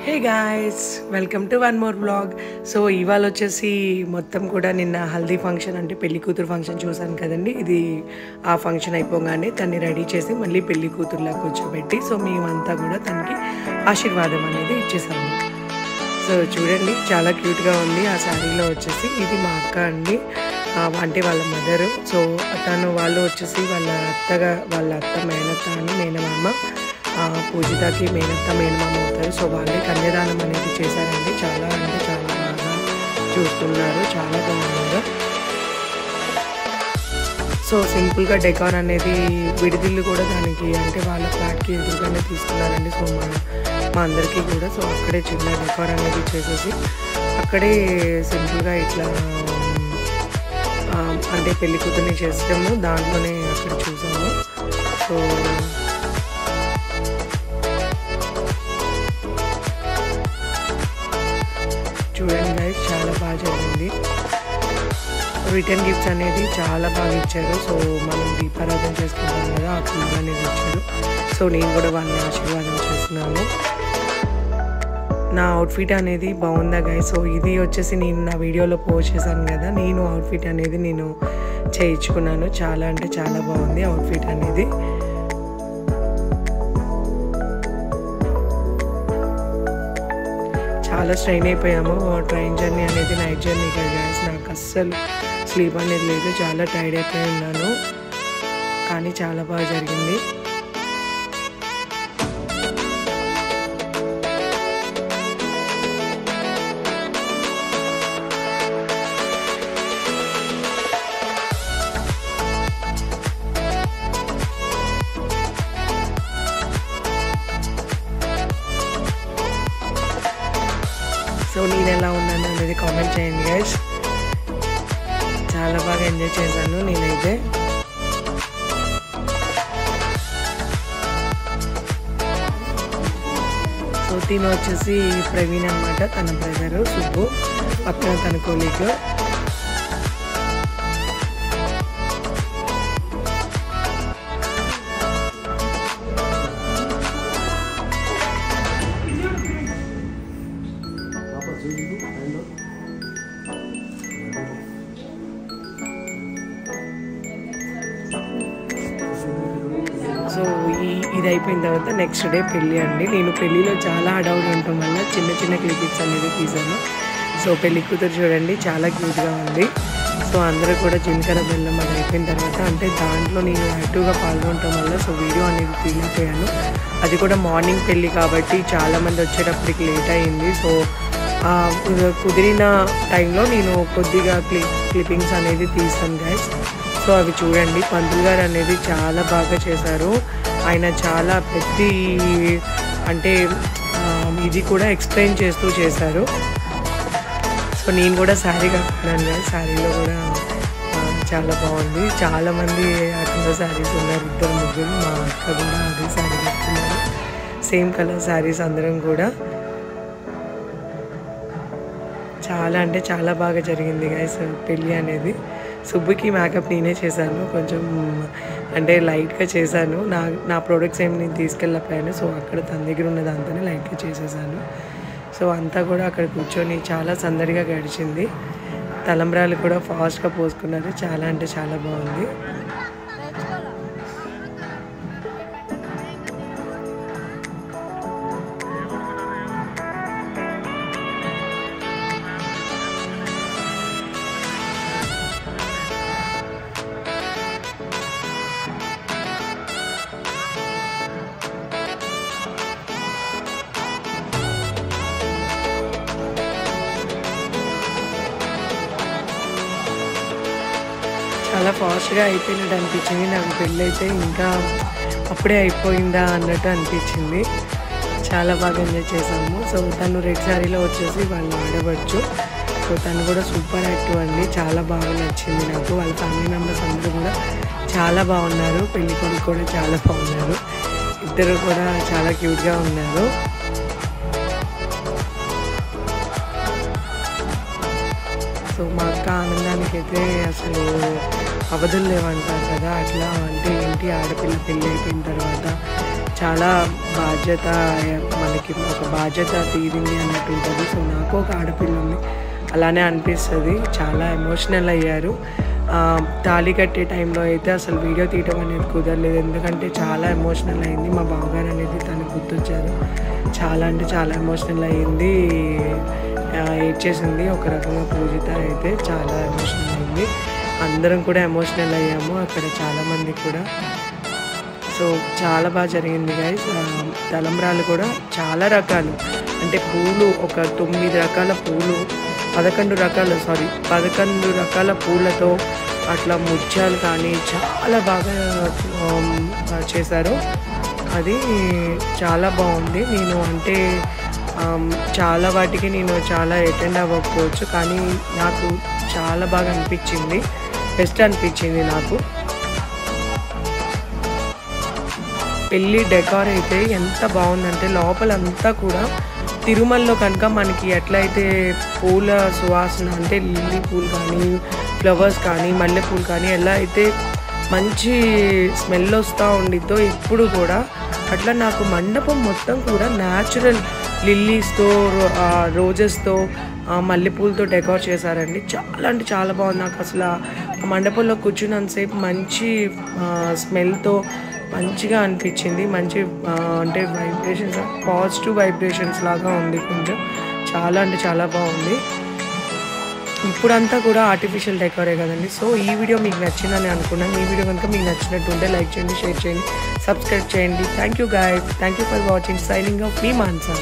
Hey guys, welcome to one more blog. So ఇవాళ వచ్చేసి మొత్తం కూడా నిన్న హల్దీ ఫంక్షన్ అంటే పెళ్లి కూతురు ఫంక్షన్ చూసాను కదండి. ఇది ఆ ఫంక్షన్ అయిపోగానే తన్ని రెడీ చేసి మళ్ళీ పెళ్లి కూతురులా కూర్చోబెట్టి సో మేమంతా కూడా తనకి ఆశీర్వాదం అనేది ఇచ్చేసాము. సో చూడండి, చాలా క్యూట్గా ఉంది. ఆ శారీలో వచ్చేసి ఇది మా అక్క అండి, అంటే వాళ్ళ మదరు. సో వాళ్ళు వచ్చేసి వాళ్ళ అత్త మేనత్త అని మేనమామ, పూజితకి మేనత్త మేనమామ అవుతారు. సో వాళ్ళే కన్యాదానం అనేది చేశారండి. చాలా అంటే చాలా బాగా చూస్తున్నారు, చాలా బాగున్నారు. సో సింపుల్గా డెకార్ అనేది విడిదిల్లు కూడా దానికి అంటే వాళ్ళ ఫ్లాట్కి ఎదురుగానే తీసుకున్నారండి. సో మా అందరికీ కూడా సో అక్కడే చిన్న డెకార్ అనేది చేసేసి అక్కడే సింపుల్గా ఇట్లా అంటే పెళ్లి కూతుర్ని చేసాము, దాంట్లోనే అక్కడ చూసాము. సో చూడండి గైస్, చాలా బాగా జరిగింది. రిటర్న్ గిఫ్ట్స్ అనేది చాలా బాగా ఇచ్చారు. సో మనం దీపారాధన చేసుకుంటాం కదా, ఆ పూలు అనేది ఇచ్చారు. సో నేను కూడా వాళ్ళని ఆశీర్వాదం చేస్తున్నాను. నా అవుట్ఫిట్ అనేది బాగుందా గైస్? సో ఇది వచ్చేసి నేను నా వీడియోలో పోస్ట్ చేశాను కదా, నేను అవుట్ఫిట్ అనేది నేను చేయించుకున్నాను. చాలా అంటే చాలా బాగుంది అవుట్ఫిట్ అనేది. చాలా స్ట్రెయిన్ అయిపోయాము. ట్రైన్ జర్నీ అనేది నైట్ జర్నీ కదా గైస్, నాకు అస్సలు స్లీప్ అనేది లేదు. చాలా టైర్డ్ అయిపోయి ఉన్నాను, కానీ చాలా బాగా జరిగింది. సో నేను ఎలా ఉన్నాను అనేది కామెంట్ చేయండి గైస్. చాలా బాగా ఎంజాయ్ చేశాను నేనైతే. సో తిను వచ్చేసి ప్రవీణ్ అనమాట, తన బ్రదరు సుబ్బు, పక్కన తన కొలీగ్. సో ఇది అయిపోయిన తర్వాత నెక్స్ట్ డే పెళ్ళి అండి. నేను పెళ్ళిలో చాలా హడావుడి ఉండటం వల్ల చిన్న చిన్న క్లిప్స్ అనేది తీసాను. సో పెళ్లి కూతురు చూడండి చాలా క్యూట్గా ఉంది. సో అందరూ కూడా జీలకర్ర బెల్లం అది అయిపోయిన తర్వాత అంటే దాంట్లో నేను యాక్టివ్గా పాల్గొనటం వల్ల సో వీడియో అనేది తీయలేకపోయాను. అది కూడా మార్నింగ్ పెళ్ళి కాబట్టి చాలామంది వచ్చేటప్పటికి లేట్ అయింది. సో కుదిరిన టైంలో నేను కొద్దిగా క్లిప్పింగ్స్ అనేది తీస్తాను గైస్. సో అవి చూడండి, పంతులు గారు అనేది చాలా బాగా చేశారు. ఆయన చాలా పెద్ద అంటే ఇది కూడా ఎక్స్ప్లెయిన్ చేస్తూ చేశారు. సో నేను కూడా శారీ కట్టుకున్నాను కదా, శారీలో కూడా చాలా బాగుంది. చాలామంది అక్కడ శారీస్ ఉన్నారు, 2-3. మా అక్క కూడా అదే శారీ కట్టుకున్నారు, సేమ్ కలర్ శారీస్ అందరం కూడా. చాలా అంటే చాలా బాగా జరిగింది గైస్ పెళ్ళి అనేది. సుబ్బుకి మేకప్ నేనే చేశాను, కొంచెం అంటే లైట్గా చేశాను. నా ప్రోడక్ట్స్ ఏమి నేను తీసుకెళ్ళకపోయాను. సో అక్కడ తన దగ్గర ఉన్న దాంతోనే లైట్గా చేసేసాను. సో అంతా కూడా అక్కడ కూర్చొని చాలా సందడిగా గడిచింది. తలంబ్రాలు కూడా ఫాస్ట్గా పోసుకున్నారు. చాలా అంటే చాలా బాగుంది. చాలా ఫాస్ట్గా అయిపోయినట్టు అనిపించింది నాకు. పెళ్ళి అయితే ఇంకా అప్పుడే అయిపోయిందా అన్నట్టు అనిపించింది. చాలా బాగా ఎంజాయ్ చేసాము. సో తను రెడ్ శారీలో వచ్చేసి వాళ్ళు ఆడవచ్చు. సో తను కూడా సూపర్ యాక్టివ్ అండి, చాలా బాగా నచ్చింది నాకు. వాళ్ళ ఫ్యామిలీ మెంబర్స్ అందరూ కూడా చాలా బాగున్నారు. పెళ్లి కొడుకు కూడా చాలా బాగున్నారు, ఇద్దరు కూడా చాలా క్యూట్గా ఉన్నారు. సో మా అక్క ఆనందానికైతే అసలు అవధులు లేవంటారు కదా, అట్లా అంటే ఏంటి ఆడపిల్ల పెళ్ళి అయిపోయిన తర్వాత చాలా బాధ్యత మనకి ఒక బాధ్యత తీరింది అన్నట్టు ఉంటుంది. సో నాకు ఒక ఆడపిల్ల ఉంది, అలానే అనిపిస్తుంది. చాలా ఎమోషనల్ అయ్యారు. తాళి కట్టే టైంలో అయితే అసలు వీడియో తీయటం అనేది కుదరలేదు, ఎందుకంటే చాలా ఎమోషనల్ అయింది. మా బావగారు అనేది తనకు గుర్తొచ్చారు. చాలా అంటే చాలా ఎమోషనల్ అయ్యింది, ఏడ్చేసింది. ఒక రకంగా పూజిత అయితే చాలా ఎమోషనల్ అయింది. అందరం కూడా ఎమోషనల్ అయ్యాము అక్కడ, చాలామంది కూడా. సో చాలా బాగా జరిగింది గైస్. తలంబ్రాలు కూడా చాలా రకాలు, అంటే పూలు ఒక 9 రకాల పూలు, 11 రకాల పూలతో అట్లా ముత్యాలు కానీ చాలా బాగా చేశారు. అది చాలా బాగుంది. నేను అంటే చాలా వాటికి నేను చాలా అటెండ్ అవ్వకపోవచ్చు, కానీ నాకు చాలా బాగా అనిపించింది, బెస్ట్ అనిపించింది నాకు. పెళ్ళి డెకార్ అయితే ఎంత బాగుందంటే లోపలంతా కూడా తిరుమలలో కనుక మనకి ఎట్లయితే పూల సువాసన అంటే లిల్లీ పూలు కానీ ఫ్లవర్స్ కానీ మల్లెపూలు కానీ ఎలా అయితే మంచి స్మెల్ వస్తూ ఉండిద్దో ఎప్పుడు కూడా, అట్లా నాకు మండపం మొత్తం కూడా న్యాచురల్ లిల్లీస్తో రోజెస్తో మల్లెపూలతో డెకార్ చేశారండి. చాలా అంటే చాలా బాగుంది. నాకు అసలు ఆ మండపంలో కూర్చున్నంతసేపు మంచి స్మెల్తో మంచిగా అనిపించింది. మంచి అంటే వైబ్రేషన్స్, పాజిటివ్ వైబ్రేషన్స్ లాగా ఉంది కొంచెం. చాలా అంటే చాలా బాగుంది. ఇప్పుడంతా కూడా ఆర్టిఫిషియల్ డెకారే కదండి. సో ఈ వీడియో మీకు నచ్చిందని అనుకున్నాను. ఈ వీడియో కనుక మీకు నచ్చినట్టు ఉంటే లైక్ చేయండి, షేర్ చేయండి, సబ్స్క్రైబ్ చేయండి. Thank you guys, thank you for watching. Signing off me Mansa.